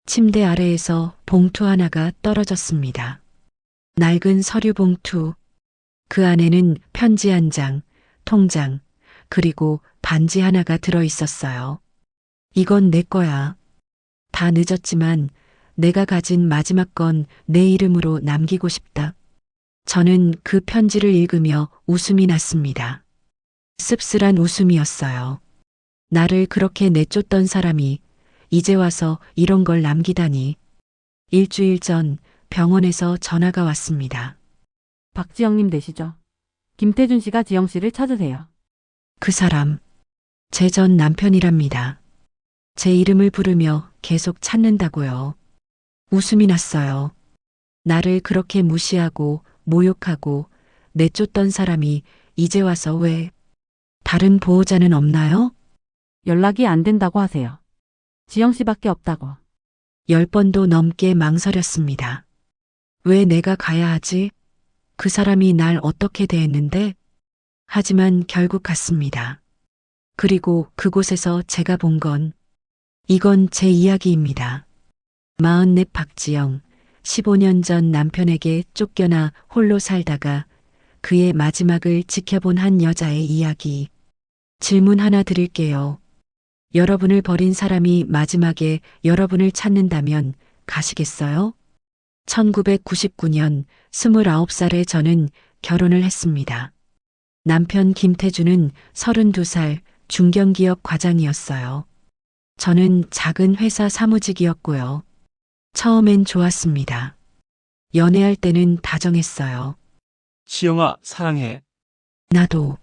침대 아래에서 봉투 하나가 떨어졌습니다. 낡은 서류 봉투. 그 안에는 편지 한 장, 통장, 그리고 반지 하나가 들어 있었어요. 이건 내 거야. 다 늦었지만 내가 가진 마지막 건 내 이름으로 남기고 싶다. 저는 그 편지를 읽으며 웃음이 났습니다. 씁쓸한 웃음이었어요. 나를 그렇게 내쫓던 사람이 이제 와서 이런 걸 남기다니. 일주일 전 병원에서 전화가 왔습니다. 박지영님 되시죠? 김태준 씨가 지영 씨를 찾으세요. 그 사람, 제 전 남편이랍니다. 제 이름을 부르며 계속 찾는다고요. 웃음이 났어요. 나를 그렇게 무시하고 모욕하고 내쫓던 사람이 이제 와서 왜? 다른 보호자는 없나요? 연락이 안 된다고 하세요. 지영 씨밖에 없다고. 10번도 넘게 망설였습니다. 왜 내가 가야 하지? 그 사람이 날 어떻게 대했는데? 하지만 결국 갔습니다. 그리고 그곳에서 제가 본 건, 이건 제 이야기입니다. 44 박지영, 15년 전 남편에게 쫓겨나 홀로 살다가 그의 마지막을 지켜본 한 여자의 이야기. 질문 하나 드릴게요. 여러분을 버린 사람이 마지막에 여러분을 찾는다면 가시겠어요? 1999년 29살에 저는 결혼을 했습니다. 남편 김태준은 32살 중견기업 과장이었어요. 저는 작은 회사 사무직이었고요. 처음엔 좋았습니다. 연애할 때는 다정했어요. 지영아, 사랑해. 나도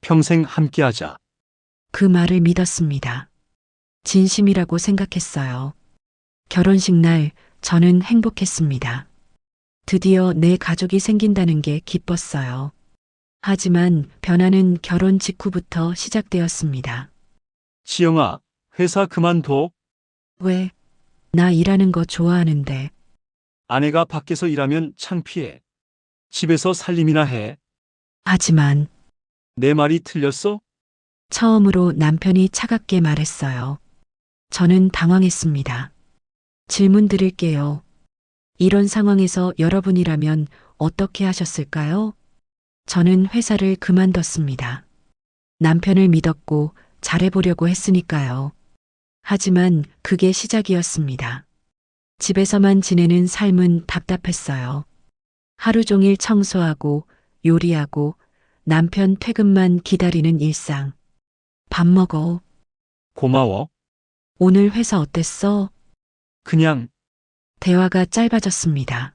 평생 함께하자. 그 말을 믿었습니다. 진심이라고 생각했어요. 결혼식 날 저는 행복했습니다. 드디어 내 가족이 생긴다는 게 기뻤어요. 하지만 변화는 결혼 직후부터 시작되었습니다. 지영아, 회사 그만둬. 왜? 나 일하는 거 좋아하는데. 아내가 밖에서 일하면 창피해. 집에서 살림이나 해. 하지만 내 말이 틀렸어? 처음으로 남편이 차갑게 말했어요. 저는 당황했습니다. 질문 드릴게요. 이런 상황에서 여러분이라면 어떻게 하셨을까요? 저는 회사를 그만뒀습니다. 남편을 믿었고 잘해보려고 했으니까요. 하지만 그게 시작이었습니다. 집에서만 지내는 삶은 답답했어요. 하루 종일 청소하고 요리하고 남편 퇴근만 기다리는 일상. 밥 먹어. 고마워. 오늘 회사 어땠어? 그냥 대화가 짧아졌습니다.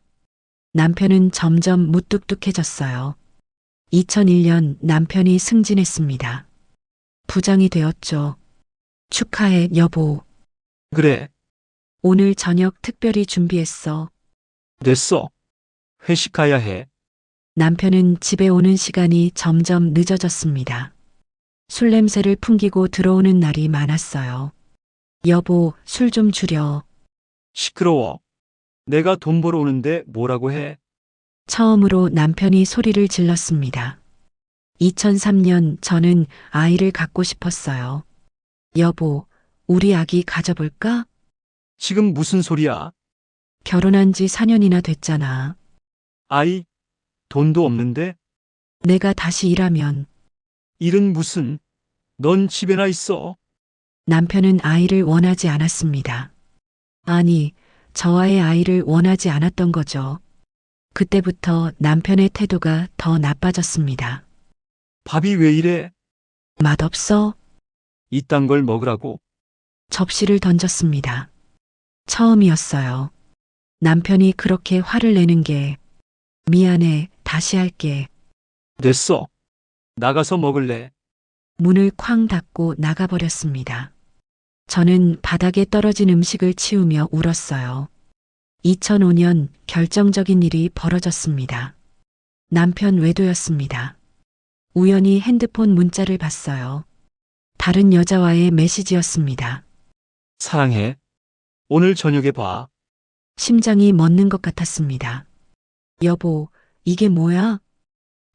남편은 점점 무뚝뚝해졌어요. 2001년 남편이 승진했습니다. 부장이 되었죠. 축하해, 여보. 그래. 오늘 저녁 특별히 준비했어. 됐어. 회식 가야 해. 남편은 집에 오는 시간이 점점 늦어졌습니다. 술 냄새를 풍기고 들어오는 날이 많았어요. 여보, 술 좀 줄여. 시끄러워. 내가 돈 벌어 오는데 뭐라고 해? 처음으로 남편이 소리를 질렀습니다. 2003년 저는 아이를 갖고 싶었어요. 여보, 우리 아기 가져볼까? 지금 무슨 소리야? 결혼한 지 4년이나 됐잖아. 아이, 돈도 없는데? 내가 다시 일하면. 일은 무슨? 넌 집에나 있어. 남편은 아이를 원하지 않았습니다. 아니, 저와의 아이를 원하지 않았던 거죠. 그때부터 남편의 태도가 더 나빠졌습니다. 밥이 왜 이래? 맛없어? 이딴 걸 먹으라고. 접시를 던졌습니다. 처음이었어요. 남편이 그렇게 화를 내는 게. 미안해, 다시 할게. 됐어. 나가서 먹을래. 문을 쾅 닫고 나가버렸습니다. 저는 바닥에 떨어진 음식을 치우며 울었어요. 2005년 결정적인 일이 벌어졌습니다. 남편 외도였습니다. 우연히 핸드폰 문자를 봤어요. 다른 여자와의 메시지였습니다. 사랑해. 오늘 저녁에 봐. 심장이 멎는 것 같았습니다. 여보, 이게 뭐야?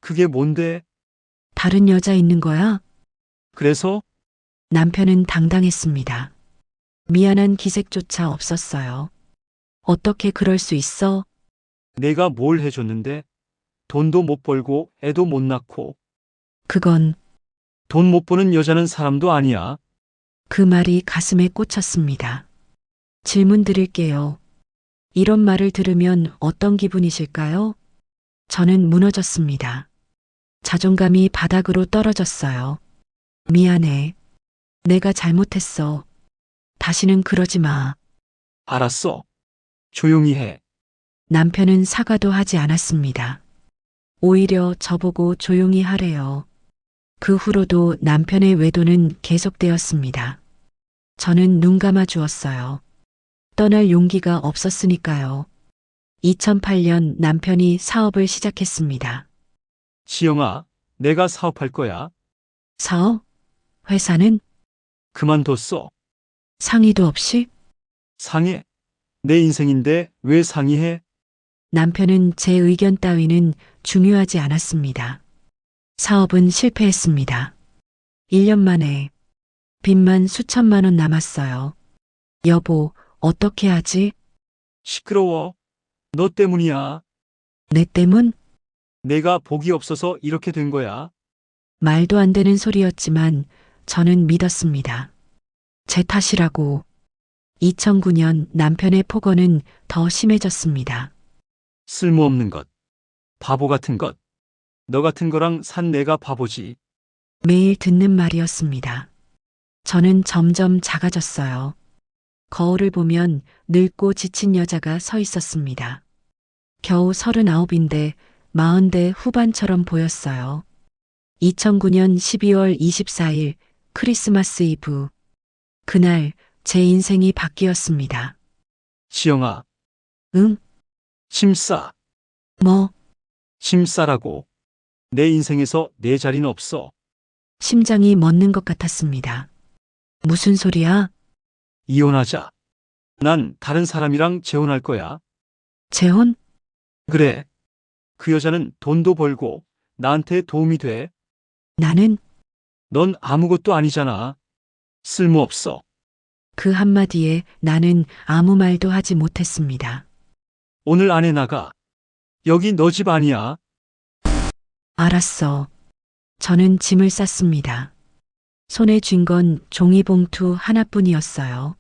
그게 뭔데? 다른 여자 있는 거야? 그래서? 남편은 당당했습니다. 미안한 기색조차 없었어요. 어떻게 그럴 수 있어? 내가 뭘 해줬는데? 돈도 못 벌고 애도 못 낳고 그건 돈 못 버는 여자는 사람도 아니야. 그 말이 가슴에 꽂혔습니다. 질문 드릴게요. 이런 말을 들으면 어떤 기분이실까요? 저는 무너졌습니다. 자존감이 바닥으로 떨어졌어요. 미안해. 내가 잘못했어. 다시는 그러지 마. 알았어. 조용히 해. 남편은 사과도 하지 않았습니다. 오히려 저보고 조용히 하래요. 그 후로도 남편의 외도는 계속되었습니다. 저는 눈 감아 주었어요. 떠날 용기가 없었으니까요. 2008년 남편이 사업을 시작했습니다. 지영아, 내가 사업할 거야. 사업? 회사는? 그만뒀어. 상의도 없이? 상해. 내 인생인데 왜 상의해? 남편은 제 의견 따위는 중요하지 않았습니다. 사업은 실패했습니다. 1년 만에 빚만 수천만 원 남았어요. 여보, 어떻게 하지? 시끄러워. 너 때문이야. 내 때문? 내가 복이 없어서 이렇게 된 거야. 말도 안 되는 소리였지만 저는 믿었습니다. 제 탓이라고. 2009년 남편의 폭언은 더 심해졌습니다. 쓸모없는 것. 바보 같은 것. 너 같은 거랑 산 내가 바보지. 매일 듣는 말이었습니다. 저는 점점 작아졌어요. 거울을 보면 늙고 지친 여자가 서 있었습니다. 겨우 39인데 40대 후반처럼 보였어요. 2009년 12월 24일 크리스마스 이브. 그날 제 인생이 바뀌었습니다. 지영아, 응? 심싸. 뭐? 심싸라고. 내 인생에서 내 자리는 없어. 심장이 멎는 것 같았습니다. 무슨 소리야? 이혼하자. 난 다른 사람이랑 재혼할 거야. 재혼? 그래. 그 여자는 돈도 벌고 나한테 도움이 돼. 나는 넌 아무것도 아니잖아. 쓸모없어. 그 한마디에 나는 아무 말도 하지 못했습니다. 오늘 안에 나가. 여기 너 집 아니야. 알았어. 저는 짐을 쌌습니다. 손에 쥔 건 종이봉투 하나뿐이었어요.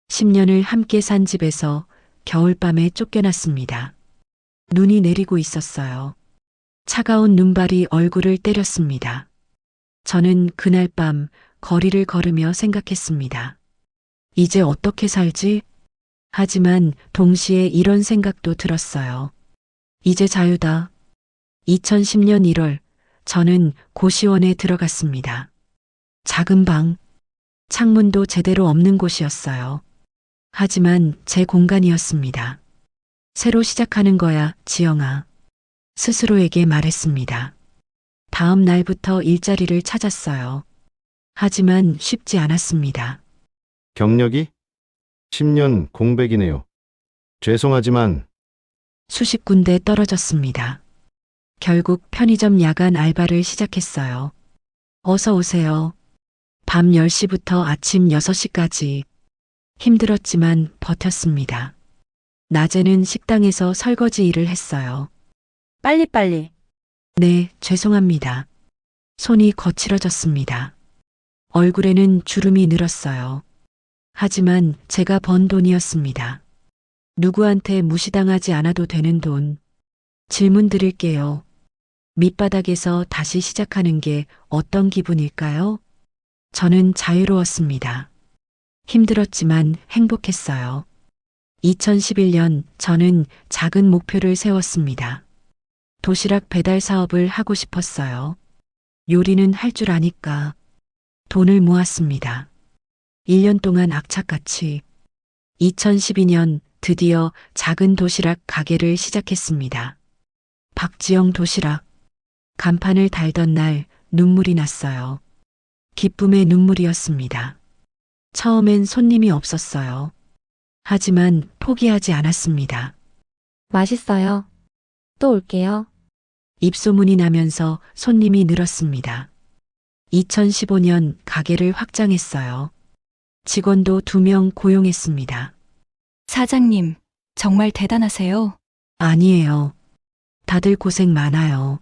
10년을 함께 산 집에서 겨울밤에 쫓겨났습니다. 눈이 내리고 있었어요. 차가운 눈발이 얼굴을 때렸습니다. 저는 그날 밤 거리를 걸으며 생각했습니다. 이제 어떻게 살지? 하지만 동시에 이런 생각도 들었어요. 이제 자유다. 2010년 1월 저는 고시원에 들어갔습니다. 작은 방, 창문도 제대로 없는 곳이었어요. 하지만 제 공간이었습니다. 새로 시작하는 거야, 지영아. 스스로에게 말했습니다. 다음 날부터 일자리를 찾았어요. 하지만 쉽지 않았습니다. 경력이 10년 공백이네요. 죄송하지만 수십 군데 떨어졌습니다. 결국 편의점 야간 알바를 시작했어요. 어서 오세요. 밤 10시부터 아침 6시까지. 힘들었지만 버텼습니다. 낮에는 식당에서 설거지 일을 했어요. 빨리빨리. 네, 죄송합니다. 손이 거칠어졌습니다. 얼굴에는 주름이 늘었어요. 하지만 제가 번 돈이었습니다. 누구한테 무시당하지 않아도 되는 돈. 질문 드릴게요. 밑바닥에서 다시 시작하는 게 어떤 기분일까요? 저는 자유로웠습니다. 힘들었지만 행복했어요. 2011년 저는 작은 목표를 세웠습니다. 도시락 배달 사업을 하고 싶었어요. 요리는 할 줄 아니까 돈을 모았습니다. 1년 동안 악착같이 2012년 드디어 작은 도시락 가게를 시작했습니다. 박지영 도시락. 간판을 달던 날 눈물이 났어요. 기쁨의 눈물이었습니다. 처음엔 손님이 없었어요. 하지만 포기하지 않았습니다. 맛있어요. 또 올게요. 입소문이 나면서 손님이 늘었습니다. 2015년 가게를 확장했어요. 직원도 2명 고용했습니다. 사장님, 정말 대단하세요. 아니에요. 다들 고생 많아요.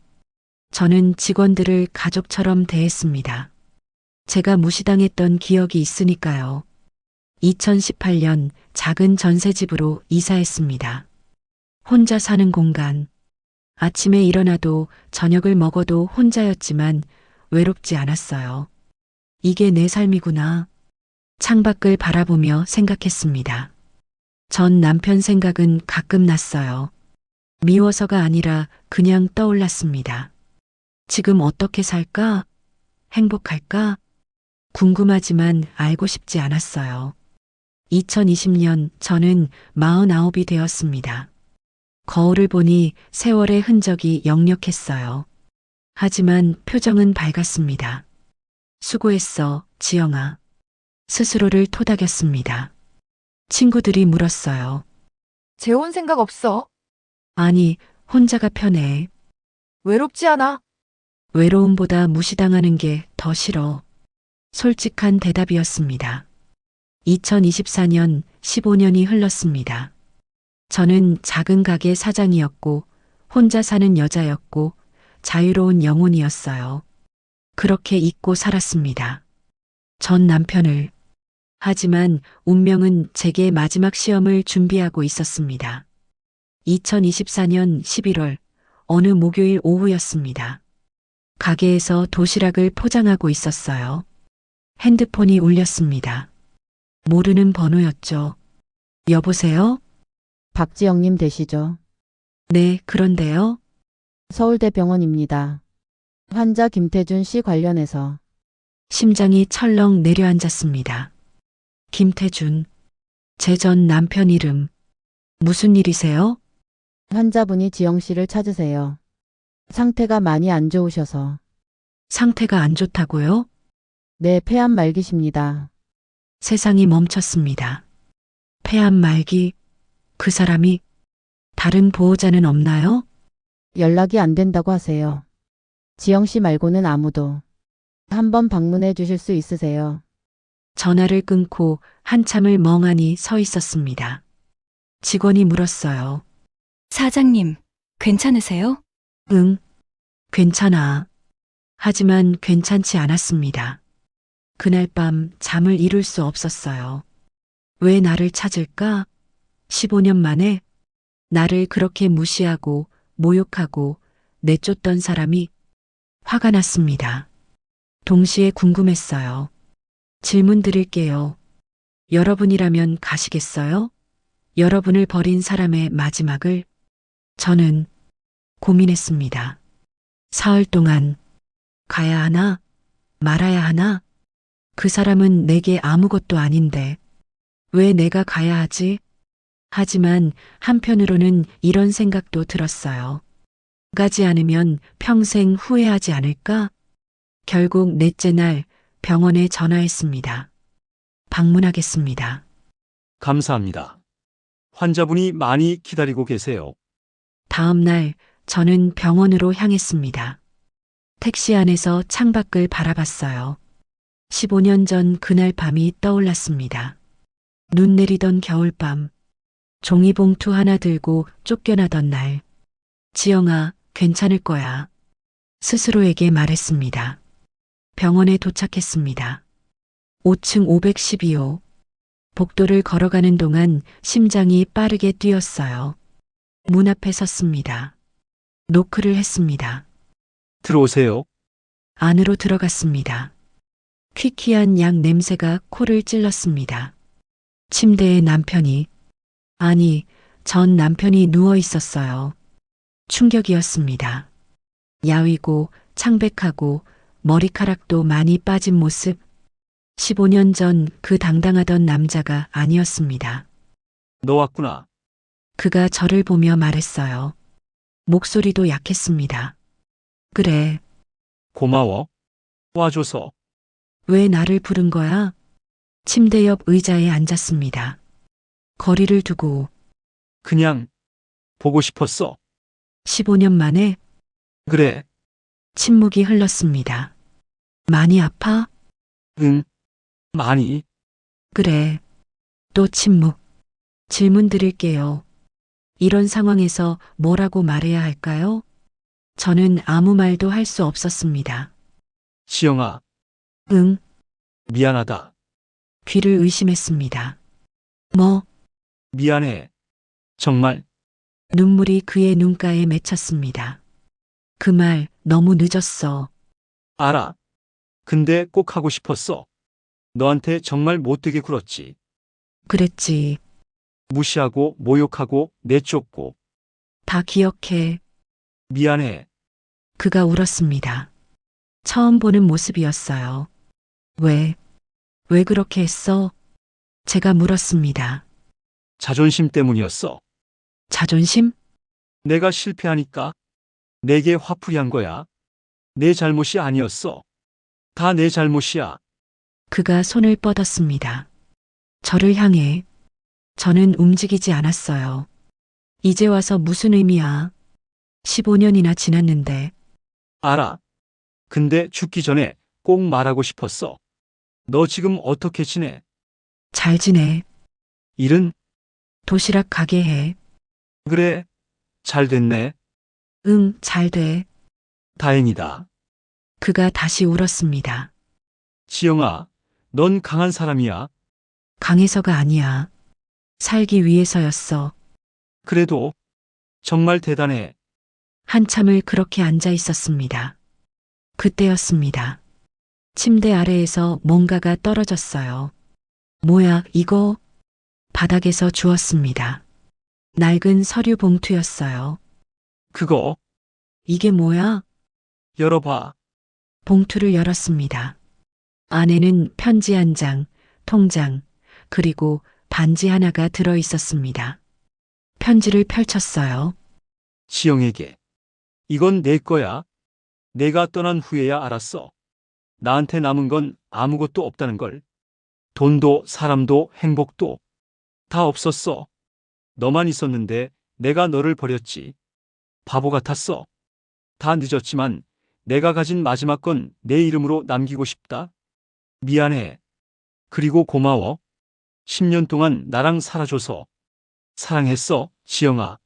저는 직원들을 가족처럼 대했습니다. 제가 무시당했던 기억이 있으니까요. 2018년 작은 전셋집으로 이사했습니다. 혼자 사는 공간. 아침에 일어나도 저녁을 먹어도 혼자였지만 외롭지 않았어요. 이게 내 삶이구나. 창밖을 바라보며 생각했습니다. 전 남편 생각은 가끔 났어요. 미워서가 아니라 그냥 떠올랐습니다. 지금 어떻게 살까? 행복할까? 궁금하지만 알고 싶지 않았어요. 2020년 저는 49이 되었습니다. 거울을 보니 세월의 흔적이 역력했어요. 하지만 표정은 밝았습니다. 수고했어, 지영아. 스스로를 토닥였습니다. 친구들이 물었어요. 재혼 생각 없어? 아니, 혼자가 편해. 외롭지 않아? 외로움보다 무시당하는 게 더 싫어. 솔직한 대답이었습니다. 2024년 15년이 흘렀습니다. 저는 작은 가게 사장이었고, 혼자 사는 여자였고, 자유로운 영혼이었어요. 그렇게 잊고 살았습니다. 전 남편을. 하지만 운명은 제게 마지막 시험을 준비하고 있었습니다. 2024년 11월, 어느 목요일 오후였습니다. 가게에서 도시락을 포장하고 있었어요. 핸드폰이 울렸습니다. 모르는 번호였죠. 여보세요? 박지영님 되시죠? 네, 그런데요. 서울대병원입니다. 환자 김태준 씨 관련해서 심장이 철렁 내려앉았습니다. 김태준. 제 전 남편 이름. 무슨 일이세요? 환자분이 지영 씨를 찾으세요. 상태가 많이 안 좋으셔서. 상태가 안 좋다고요? 네, 폐암 말기십니다. 세상이 멈췄습니다. 폐암 말기. 그 사람이 다른 보호자는 없나요? 연락이 안 된다고 하세요. 지영 씨 말고는 아무도. 한번 방문해 주실 수 있으세요? 전화를 끊고 한참을 멍하니 서 있었습니다. 직원이 물었어요. 사장님, 괜찮으세요? 응, 괜찮아. 하지만 괜찮지 않았습니다. 그날 밤 잠을 이룰 수 없었어요. 왜 나를 찾을까? 15년 만에 나를 그렇게 무시하고 모욕하고 내쫓던 사람이 화가 났습니다. 동시에 궁금했어요. 질문 드릴게요. 여러분이라면 가시겠어요? 여러분을 버린 사람의 마지막을? 저는 고민했습니다. 사흘 동안 가야 하나? 말아야 하나? 그 사람은 내게 아무것도 아닌데 왜 내가 가야 하지? 하지만 한편으로는 이런 생각도 들었어요. 가지 않으면 평생 후회하지 않을까? 결국 넷째 날 병원에 전화했습니다. 방문하겠습니다. 감사합니다. 환자분이 많이 기다리고 계세요. 다음 날 저는 병원으로 향했습니다. 택시 안에서 창밖을 바라봤어요. 15년 전 그날 밤이 떠올랐습니다. 눈 내리던 겨울밤, 종이봉투 하나 들고 쫓겨나던 날. 지영아, 괜찮을 거야. 스스로에게 말했습니다. 병원에 도착했습니다. 5층 512호. 복도를 걸어가는 동안 심장이 빠르게 뛰었어요. 문 앞에 섰습니다. 노크를 했습니다. 들어오세요. 안으로 들어갔습니다. 퀴퀴한 약 냄새가 코를 찔렀습니다. 침대에 남편이, 아니, 전 남편이 누워 있었어요. 충격이었습니다. 야위고 창백하고 머리카락도 많이 빠진 모습. 15년 전 그 당당하던 남자가 아니었습니다. 너 왔구나. 그가 저를 보며 말했어요. 목소리도 약했습니다. 그래, 고마워. 와줘서. 왜 나를 부른 거야? 침대 옆 의자에 앉았습니다. 거리를 두고 그냥 보고 싶었어. 15년 만에 그래. 침묵이 흘렀습니다. 많이 아파? 응. 많이. 그래. 또 침묵. 질문 드릴게요. 이런 상황에서 뭐라고 말해야 할까요? 저는 아무 말도 할 수 없었습니다. 지영아, 응, 미안하다. 귀를 의심했습니다. 뭐, 미안해. 정말. 눈물이 그의 눈가에 맺혔습니다. 그 말 너무 늦었어. 알아. 근데 꼭 하고 싶었어. 너한테 정말 못되게 굴었지. 그랬지. 무시하고 모욕하고 내쫓고. 다 기억해. 미안해. 그가 울었습니다. 처음 보는 모습이었어요. 왜 그렇게 했어? 제가 물었습니다. 자존심 때문이었어. 자존심? 내가 실패하니까 내게 화풀이한 거야. 내 잘못이 아니었어. 다 내 잘못이야. 그가 손을 뻗었습니다. 저를 향해. 저는 움직이지 않았어요. 이제 와서 무슨 의미야? 15년이나 지났는데. 알아. 근데 죽기 전에 꼭 말하고 싶었어. 너 지금 어떻게 지내? 잘 지내. 일은? 도시락 가게 해. 그래. 잘 됐네. 응, 잘 돼. 다행이다. 그가 다시 울었습니다. 지영아, 넌 강한 사람이야. 강해서가 아니야. 살기 위해서였어. 그래도 정말 대단해. 한참을 그렇게 앉아 있었습니다. 그때였습니다. 침대 아래에서 뭔가가 떨어졌어요. 뭐야, 이거? 바닥에서 주웠습니다. 낡은 서류 봉투였어요. 그거 이게 뭐야? 열어봐. 봉투를 열었습니다. 안에는 편지 한 장, 통장, 그리고 반지 하나가 들어 있었습니다. 편지를 펼쳤어요. 지영에게. 이건 내 거야. 내가 떠난 후에야 알았어. 나한테 남은 건 아무것도 없다는 걸. 돈도 사람도 행복도 다 없었어. 너만 있었는데 내가 너를 버렸지. 바보 같았어. 다 늦었지만 내가 가진 마지막 건 내 이름으로 남기고 싶다. 미안해. 그리고 고마워. 10년 동안 나랑 살아줘서. 사랑했어, 지영아.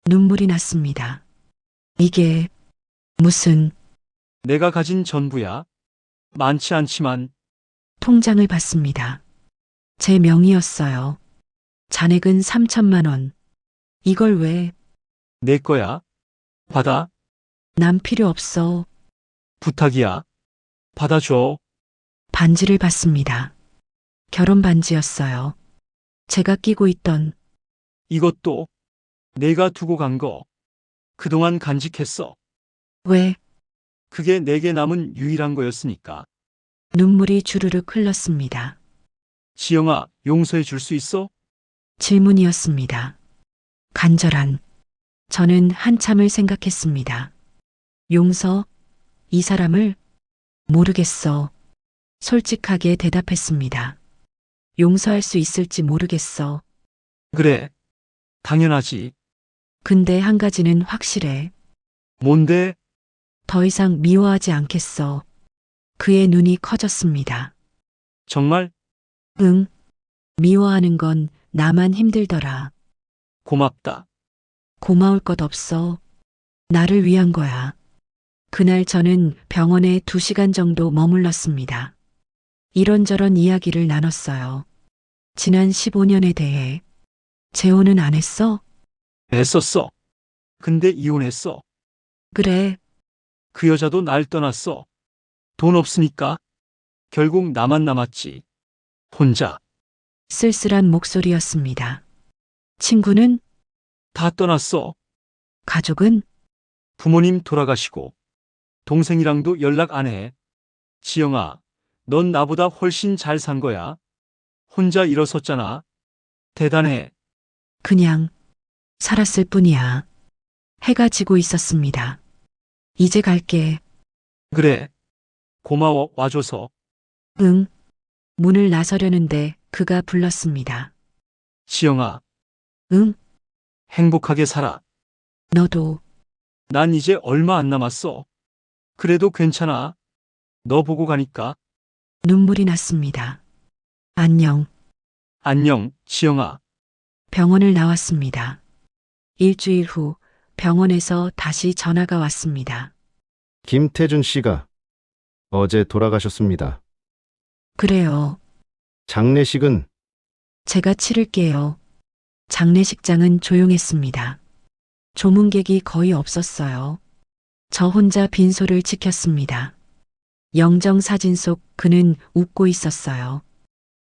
눈물이 났습니다. 이게 무슨 내가 가진 전부야. 많지 않지만 통장을 받습니다. 제 명의였어요. 잔액은 3천만 원. 이걸 왜? 내 거야. 받아. 난 필요 없어. 부탁이야. 받아줘. 반지를 받습니다. 결혼 반지였어요. 제가 끼고 있던 이것도 내가 두고 간 거. 그동안 간직했어. 왜 그게 내게 남은 유일한 거였으니까. 눈물이 주르륵 흘렀습니다. 지영아, 용서해 줄 수 있어? 질문이었습니다. 간절한. 저는 한참을 생각했습니다. 용서? 이 사람을? 모르겠어. 솔직하게 대답했습니다. 용서할 수 있을지 모르겠어. 그래. 당연하지. 근데 한 가지는 확실해. 뭔데? 더 이상 미워하지 않겠어. 그의 눈이 커졌습니다. 정말 응. 미워하는 건 나만 힘들더라. 고맙다. 고마울 것 없어. 나를 위한 거야. 그날 저는 병원에 2시간 정도 머물렀습니다. 이런저런 이야기를 나눴어요. 지난 15년에 대해. 재혼은 안 했어? 애썼어. 근데 이혼했어. 그래. 그 여자도 날 떠났어. 돈 없으니까. 결국 나만 남았지. 혼자. 쓸쓸한 목소리였습니다. 친구는? 다 떠났어. 가족은? 부모님 돌아가시고. 동생이랑도 연락 안 해. 지영아, 넌 나보다 훨씬 잘 산 거야. 혼자 일어섰잖아. 대단해. 그냥 살았을 뿐이야. 해가 지고 있었습니다. 이제 갈게. 그래. 고마워, 와줘서. 응. 문을 나서려는데 그가 불렀습니다. 지영아, 응, 행복하게 살아. 너도. 난 이제 얼마 안 남았어. 그래도 괜찮아. 너 보고 가니까. 눈물이 났습니다. 안녕. 안녕, 지영아. 병원을 나왔습니다. 일주일 후 병원에서 다시 전화가 왔습니다. 김태준 씨가 어제 돌아가셨습니다. 그래요. 장례식은 제가 치를게요. 장례식장은 조용했습니다. 조문객이 거의 없었어요. 저 혼자 빈소를 지켰습니다. 영정 사진 속 그는 웃고 있었어요.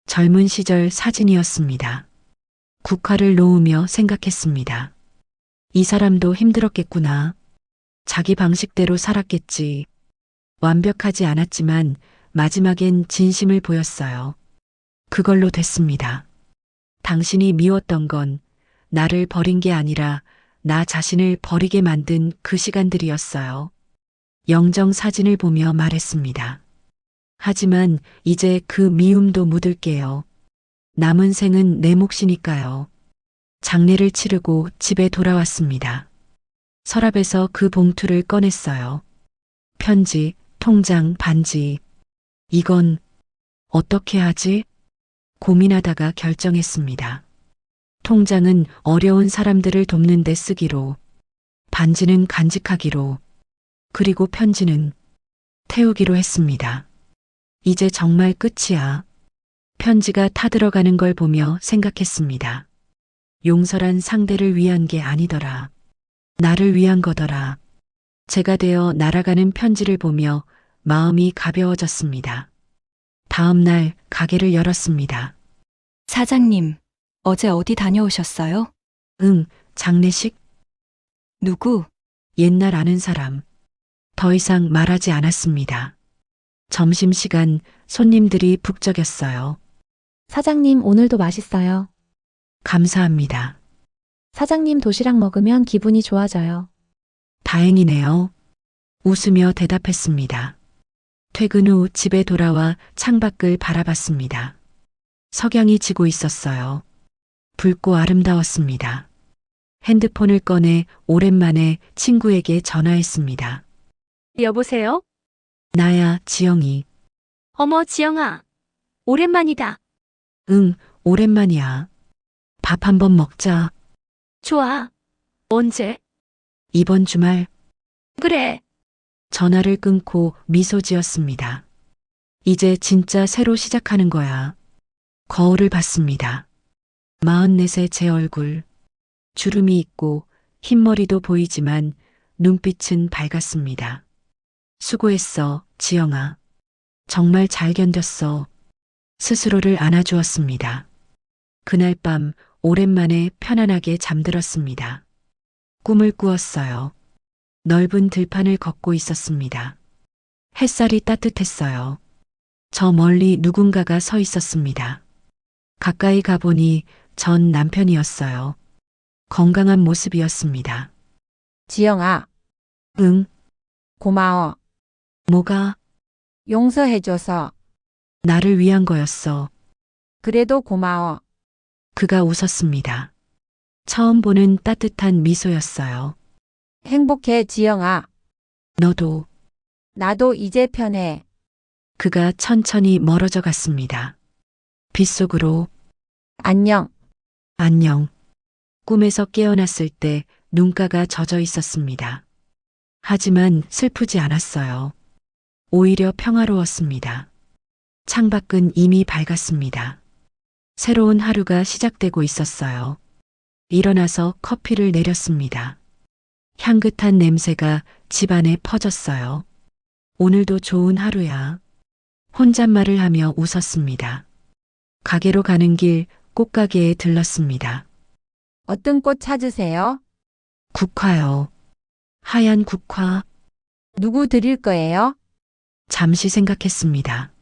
젊은 시절 사진이었습니다. 국화를 놓으며 생각했습니다. 이 사람도 힘들었겠구나. 자기 방식대로 살았겠지. 완벽하지 않았지만 마지막엔 진심을 보였어요. 그걸로 됐습니다. 당신이 미웠던 건 나를 버린 게 아니라 나 자신을 버리게 만든 그 시간들이었어요. 영정 사진을 보며 말했습니다. 하지만 이제 그 미움도 묻을게요. 남은 생은 내 몫이니까요. 장례를 치르고 집에 돌아왔습니다. 서랍에서 그 봉투를 꺼냈어요. 편지, 통장, 반지. 이건 어떻게 하지? 고민하다가 결정했습니다. 통장은 어려운 사람들을 돕는 데 쓰기로, 반지는 간직하기로, 그리고 편지는 태우기로 했습니다. 이제 정말 끝이야. 편지가 타들어가는 걸 보며 생각했습니다. 용서란 상대를 위한 게 아니더라. 나를 위한 거더라. 제가 되어 날아가는 편지를 보며 마음이 가벼워졌습니다. 다음 날 가게를 열었습니다. 사장님, 어제 어디 다녀오셨어요? 응, 장례식? 누구? 옛날 아는 사람. 더 이상 말하지 않았습니다. 점심시간 손님들이 북적였어요. 사장님, 오늘도 맛있어요. 감사합니다. 사장님 도시락 먹으면 기분이 좋아져요. 다행이네요. 웃으며 대답했습니다. 퇴근 후 집에 돌아와 창밖을 바라봤습니다. 석양이 지고 있었어요. 붉고 아름다웠습니다. 핸드폰을 꺼내 오랜만에 친구에게 전화했습니다. 여보세요? 나야, 지영이. 어머, 지영아. 오랜만이다. 응, 오랜만이야. 밥 한번 먹자. 좋아. 언제? 이번 주말. 그래. 전화를 끊고 미소 지었습니다. 이제 진짜 새로 시작하는 거야. 거울을 봤습니다. 44세 제 얼굴. 주름이 있고 흰머리도 보이지만 눈빛은 밝았습니다. 수고했어, 지영아. 정말 잘 견뎠어. 스스로를 안아주었습니다. 그날 밤 오랜만에 편안하게 잠들었습니다. 꿈을 꾸었어요. 넓은 들판을 걷고 있었습니다. 햇살이 따뜻했어요. 저 멀리 누군가가 서 있었습니다. 가까이 가보니 전 남편이었어요. 건강한 모습이었습니다. 지영아, 응, 고마워. 뭐가 용서해줘서. 나를 위한 거였어. 그래도 고마워. 그가 웃었습니다. 처음 보는 따뜻한 미소였어요. 행복해, 지영아. 너도. 나도 이제 편해. 그가 천천히 멀어져 갔습니다. 빗속으로. 안녕. 안녕. 꿈에서 깨어났을 때 눈가가 젖어 있었습니다. 하지만 슬프지 않았어요. 오히려 평화로웠습니다. 창밖은 이미 밝았습니다. 새로운 하루가 시작되고 있었어요. 일어나서 커피를 내렸습니다. 향긋한 냄새가 집안에 퍼졌어요. 오늘도 좋은 하루야. 혼잣말을 하며 웃었습니다. 가게로 가는 길 꽃가게에 들렀습니다. 어떤 꽃 찾으세요? 국화요. 하얀 국화. 누구 드릴 거예요? 잠시 생각했습니다.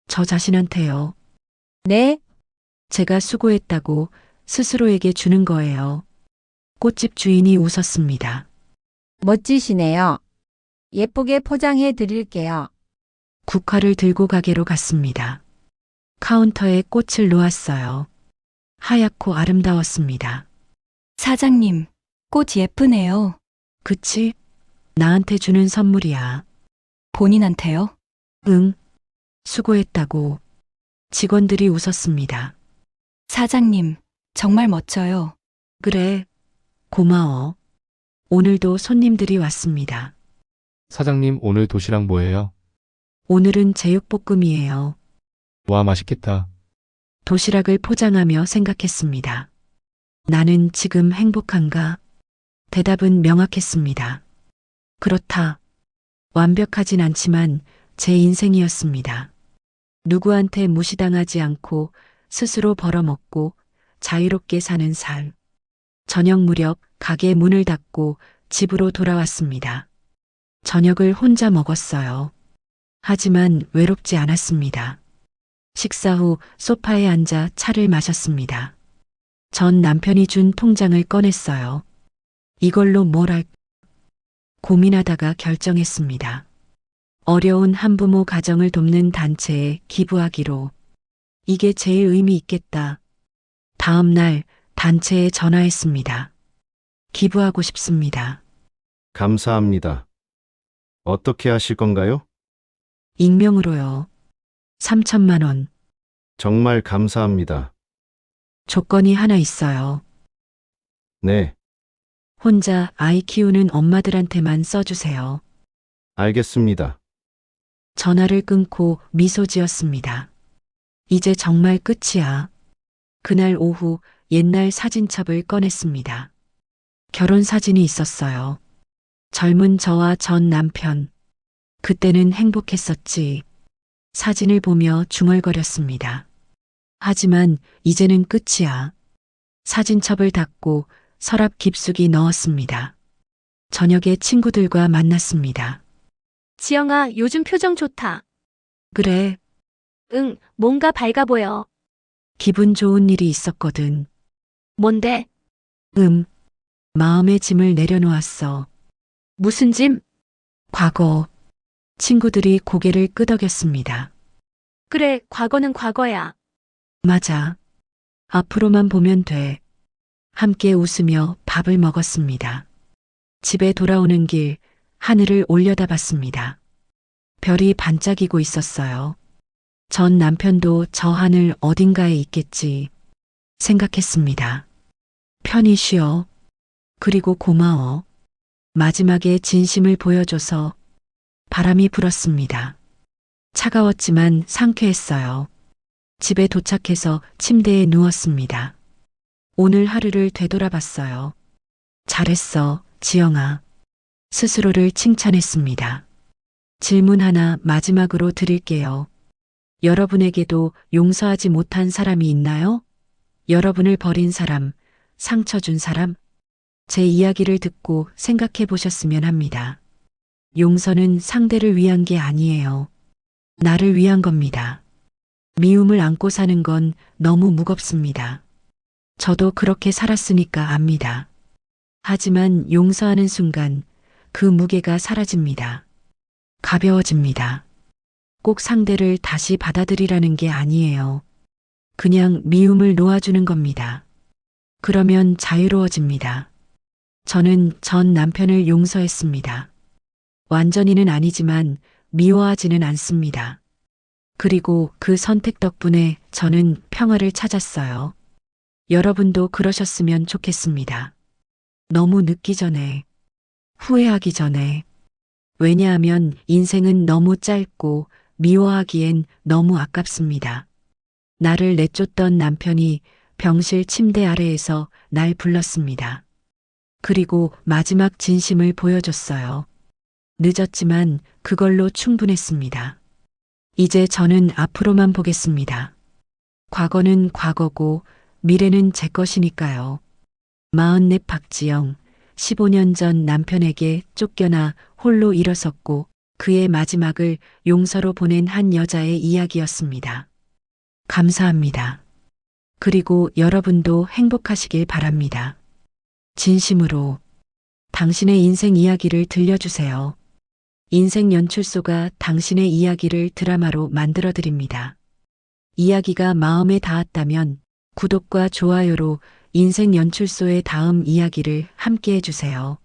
저 자신한테요. 네, 제가 수고했다고 스스로에게 주는 거예요. 꽃집 주인이 웃었습니다. 멋지시네요. 예쁘게 포장해 드릴게요. 국화를 들고 가게로 갔습니다. 카운터에 꽃을 놓았어요. 하얗고 아름다웠습니다. 사장님, 꽃 예쁘네요. 그치? 나한테 주는 선물이야. 본인한테요? 응. 수고했다고. 직원들이 웃었습니다. 사장님, 정말 멋져요. 그래. 고마워. 오늘도 손님들이 왔습니다. 사장님, 오늘 도시락 뭐예요? 오늘은 제육볶음이에요. 와, 맛있겠다. 도시락을 포장하며 생각했습니다. 나는 지금 행복한가? 대답은 명확했습니다. 그렇다. 완벽하진 않지만 제 인생이었습니다. 누구한테 무시당하지 않고 스스로 벌어먹고 자유롭게 사는 삶. 저녁 무렵 가게 문을 닫고 집으로 돌아왔습니다. 저녁을 혼자 먹었어요. 하지만 외롭지 않았습니다. 식사 후 소파에 앉아 차를 마셨습니다. 전 남편이 준 통장을 꺼냈어요. 이걸로 뭘 할까? 고민하다가 결정했습니다. 어려운 한부모 가정을 돕는 단체에 기부하기로. 이게 제일 의미 있겠다. 다음 날 단체에 전화했습니다. 기부하고 싶습니다. 감사합니다. 어떻게 하실 건가요? 익명으로요. 3천만 원. 정말 감사합니다. 조건이 하나 있어요. 네, 혼자 아이 키우는 엄마들한테만 써주세요. 알겠습니다. 전화를 끊고 미소 지었습니다. 이제 정말 끝이야. 그날 오후 옛날 사진첩을 꺼냈습니다. 결혼 사진이 있었어요. 젊은 저와 전 남편. 그때는 행복했었지. 사진을 보며 중얼거렸습니다. 하지만 이제는 끝이야. 사진첩을 닫고 서랍 깊숙이 넣었습니다. 저녁에 친구들과 만났습니다. 지영아, 요즘 표정 좋다. 그래, 응, 뭔가 밝아 보여. 기분 좋은 일이 있었거든. 뭔데? 마음의 짐을 내려놓았어. 무슨 짐? 과거. 친구들이 고개를 끄덕였습니다. 그래, 과거는 과거야. 맞아. 앞으로만 보면 돼. 함께 웃으며 밥을 먹었습니다. 집에 돌아오는 길 하늘을 올려다봤습니다. 별이 반짝이고 있었어요. 전 남편도 저 하늘 어딘가에 있겠지 생각했습니다. 편히 쉬어. 그리고 고마워. 마지막에 진심을 보여줘서 바람이 불었습니다. 차가웠지만 상쾌했어요. 집에 도착해서 침대에 누웠습니다. 오늘 하루를 되돌아봤어요. 잘했어, 지영아. 스스로를 칭찬했습니다. 질문 하나 마지막으로 드릴게요. 여러분에게도 용서하지 못한 사람이 있나요? 여러분을 버린 사람, 상처 준 사람? 제 이야기를 듣고 생각해 보셨으면 합니다. 용서는 상대를 위한 게 아니에요. 나를 위한 겁니다. 미움을 안고 사는 건 너무 무겁습니다. 저도 그렇게 살았으니까 압니다. 하지만 용서하는 순간 그 무게가 사라집니다. 가벼워집니다. 꼭 상대를 다시 받아들이라는 게 아니에요. 그냥 미움을 놓아주는 겁니다. 그러면 자유로워집니다. 저는 전 남편을 용서했습니다. 완전히는 아니지만 미워하지는 않습니다. 그리고 그 선택 덕분에 저는 평화를 찾았어요. 여러분도 그러셨으면 좋겠습니다. 너무 늦기 전에, 후회하기 전에. 왜냐하면 인생은 너무 짧고 미워하기엔 너무 아깝습니다. 나를 내쫓던 남편이 병실 침대 아래에서 날 불렀습니다. 그리고 마지막 진심을 보여줬어요. 늦었지만 그걸로 충분했습니다. 이제 저는 앞으로만 보겠습니다. 과거는 과거고 미래는 제 것이니까요. 44 박지영, 15년 전 남편에게 쫓겨나 홀로 일어섰고 그의 마지막을 용서로 보낸 한 여자의 이야기였습니다. 감사합니다. 그리고 여러분도 행복하시길 바랍니다. 진심으로 당신의 인생 이야기를 들려주세요. 인생 연출소가 당신의 이야기를 드라마로 만들어드립니다. 이야기가 마음에 닿았다면 구독과 좋아요로 인생 연출소의 다음 이야기를 함께 해주세요.